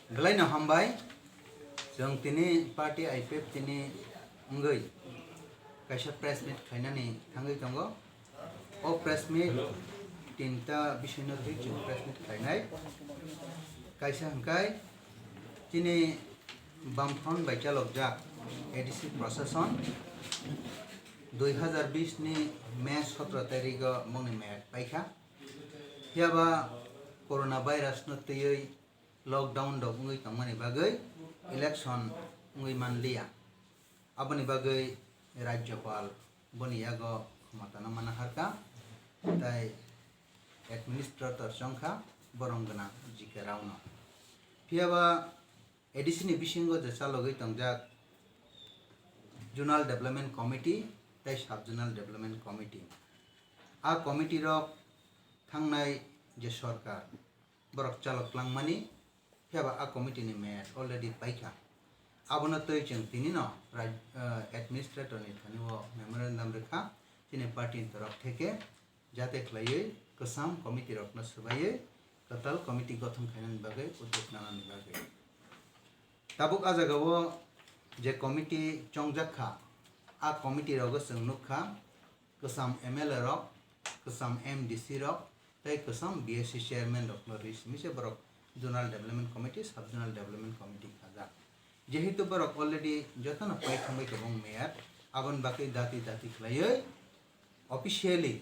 Gelaina hambai jeng tini party IPF tini ngai kaisa press meet khainani thangai tongo o press meet tinta bishoyno thik press meet khainai kaisa hangkai tini bamfront by chalokjak ADC procession 2020 ni May 17 tarikh mongni met paikha hiaba coronavirus no tiyoi lockdown dok ngui tangmani bagai election ngui manlia abani bagai rajyapal boni yago khamatana mana harka tai administrator songkha borongna jike rauna hiaba ADC ni bisingo je chalogoi tongjak zonal development committee tai sub zonal development committee a committee rok thangnai je sarkar borok chalok langmani hiaba a committee ni met already paikha abono toi jeng tini no administrator ni thaniwo memorandum rekha tini party torok theke jate khlaiye kasam committee rok no subaye total committee gothon khainan bagai uddog nanani bagai tabuk a jagao je committee chongjakha a committee rogo sungnukha kasam MLA rok kasam MDC rok tai kasam BSC chairman rok no rismise borok zonal development committee sub zonal development committee khaja jehitu borok already jotona paithangbai tobong mayor abon bakai dati khlaiye officially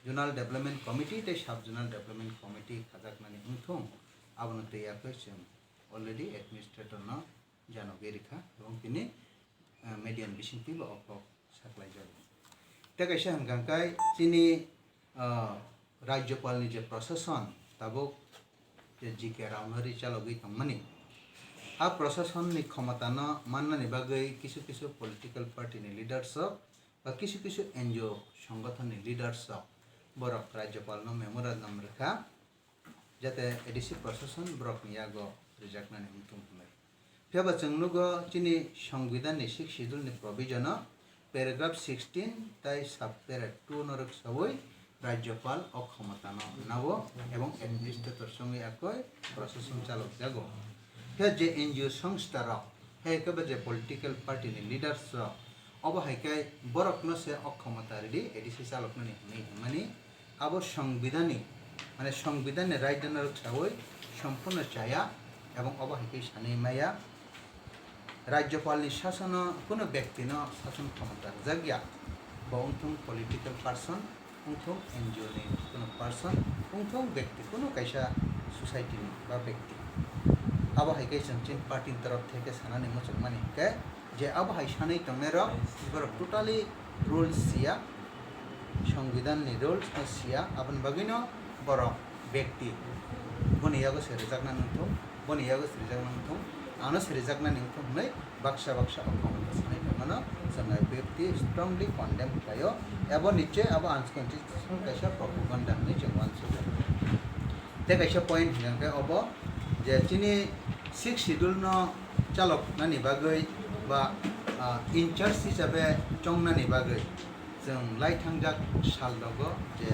zonal development committee tai sub zonal development committee khajaknani ungthong abono teiyakhoi chum already administrator no janogirikha ebong tini median bisingti ba opok saklai jago ta kaisa hangkai tini rajyapal ni je procession tabuk je jike raunari chalogoi tongmani a procession ni khamatano mannani bagai kisu political party ni leaders ba kisu NGO সংগঠন ni leaders borok rajyapal no memorandum rekha jate ADC procession borok ni yago rejaknani ungtung hunai phiaba chengnugo chini সংবিধান ni 6 schedule ni provision paragraph 16 tai sub para 2 norok saboi rajyapal অক্ষমতানো নাব এবং administrator সঙ্গে একই প্রশাসন চালক যাগো হে যে NGO সংস্থা rock হে কবে যে পলিটিক্যাল পার্টি নি লিডার্স রক অবহাইকাই বরক নসে অক্ষমতা রেডি এডিসি চালক নি মানে আবো সংবিধানিক মানে সংবিধানে রাজধানীর ছাওই সম্পূর্ণ চায়া এবং অবহাইকাই সানি মায়া রাজ্যপাল নি শাসন কোনো ব্যক্তি ন শাসন ক্ষমতা জাগিয়া বা অন্থম political person ungthong NGO ni kono person ungthong ব্যক্তি kono kaisa society ni ba ব্যক্তি abo hai kaisa chin party taraf theke sanani mochok mani ke je abo hai sanai tongnero bor totally rules sia সংবিধান ni rules no sia abon bagino bor ব্যক্তি boni yago serijak na nungthong boni yago serijak na nungthong ano serijak na nungthong nei baksha অক্ষমতা sanai tongmano sanai ব্যক্তি strongly condemn khlayo abo niche abo unconstitutional kaisa propaganda ni jengwan suja te kaisa point jangke obo je chini 6 schedule no chalok nani bagai ba in charge hisabe chongnani bagai jeng lai thangjak sal logo je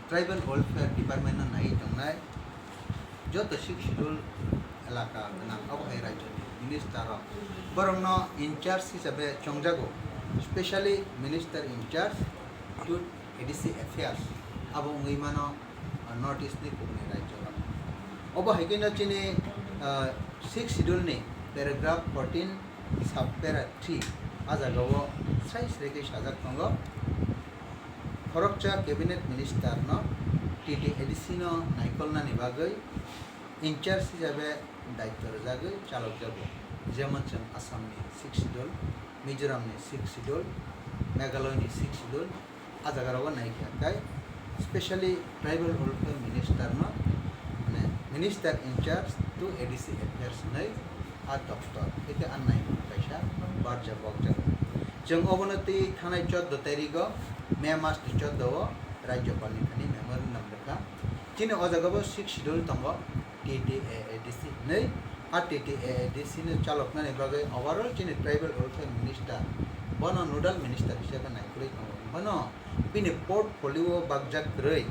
tribal welfare department no nai tongnai joto 6 schedule elaka na abo hai rajya minister borong no in charge hisabe chongjago especially minister in charge to ADC affairs abo ngai mano notice ni pugni rajya obo haikena chini 6 schedule ni paragraph 14 sub para 3 ajagawo sai srege sajak tongo khorokcha cabinet minister no TT ADC no naikolna ni bagai in charge hisabe daitto jagai chalok jago যেমন Assam ni 6 schedule Mizoram ni 6 schedule Meghalaya ni 6 schedule আজাগারাও নাইকা তাই specially tribal welfare minister no মানে minister in charge to ADC affairs নাই আর দপ্তর এতে আর নাই পয়সা বারজা বকজা जों অবনতি থানায় 14 তারিখ মে মাস 14 রাজ্যপাল নিখানি মেমোরেন্ডাম লেখা চিনি অজাগাবো 6 schedule তঙ্গ TTADC নাই আর TTADC নে চালক না নিবাগে ওভারঅল চিনি ট্রাইবাল ওয়েলফেয়ার মিনিস্টার বন নোডাল মিনিস্টার হিসেবে নাইকুলাই তঙ্গ বন বিনি পোর্টফোলিও বাগজাক রই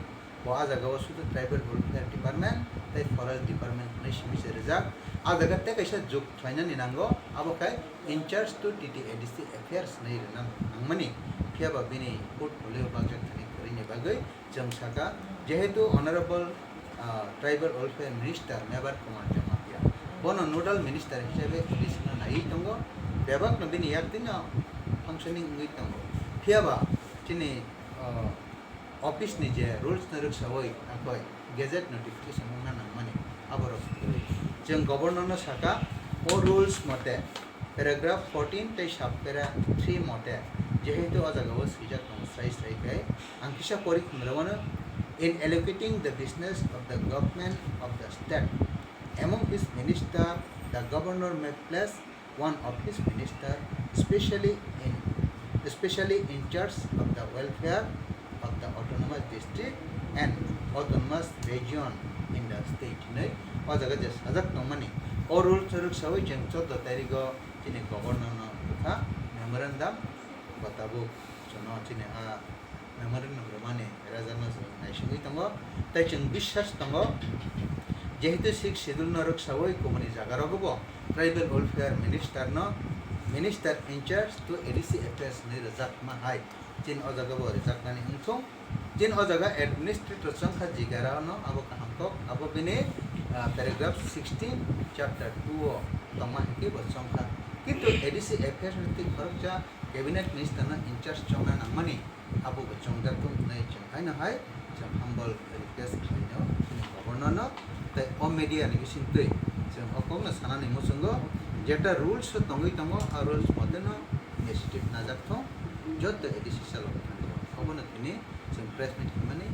bo a jaga o sudu tribal welfare department tei forest department nei simise rijak adaga te kaisa juk thainani nango abo kai in charge to TTADC affairs nei rinam nangmani phiaba bini portfolio bagjak thani korini bagai jang saka jehetu honorable tribal welfare minister mebar kumar jamatia bono nodal minister hisabe additional nai tongo bebak no bini yakdina functioning ngui tongo phiaba chini office ni je rules naruk sawai akoi gazette notification na nangmani aboro jeng governor no saka o rules mote paragraph 14 te subpara 3 mote jehetu ajagao sijak no sai kai angkisa porik mrawano in allocating the business of the government of the state among his minister the governor may place one of his minister especially in charge of the welfare of the autonomous district and autonomous region in the state nei o jaga je sajak tongmani o rule saruk sawai jeng 14 tariko chini governor no tha memorandum batabo chono chini a memorandum romane razana naisingui tongo tai jeng biswas tongo jehetu 6 schedule naruk sawai komani jaga rogobo tribal welfare minister in charge to ADC affairs nei rajak ma hai jin o jaga bo rajak nani ungthong jin o jaga administrator sangkha jigara no abo kahamkok abo bini paragraph 16 chapter 2 tongma hiki bo sangkha kintu ADC affairs ni kharja cabinet minister na in charge chongna nangmani abo bo chongda tum nei changkai na hai jam humble request khaino governor no tai o media ni bisintui jam okom na sanani musungo jeta rules tongoi tongo a rules modeno initiative najak thong jot ADC salo obona tini jam press meet mani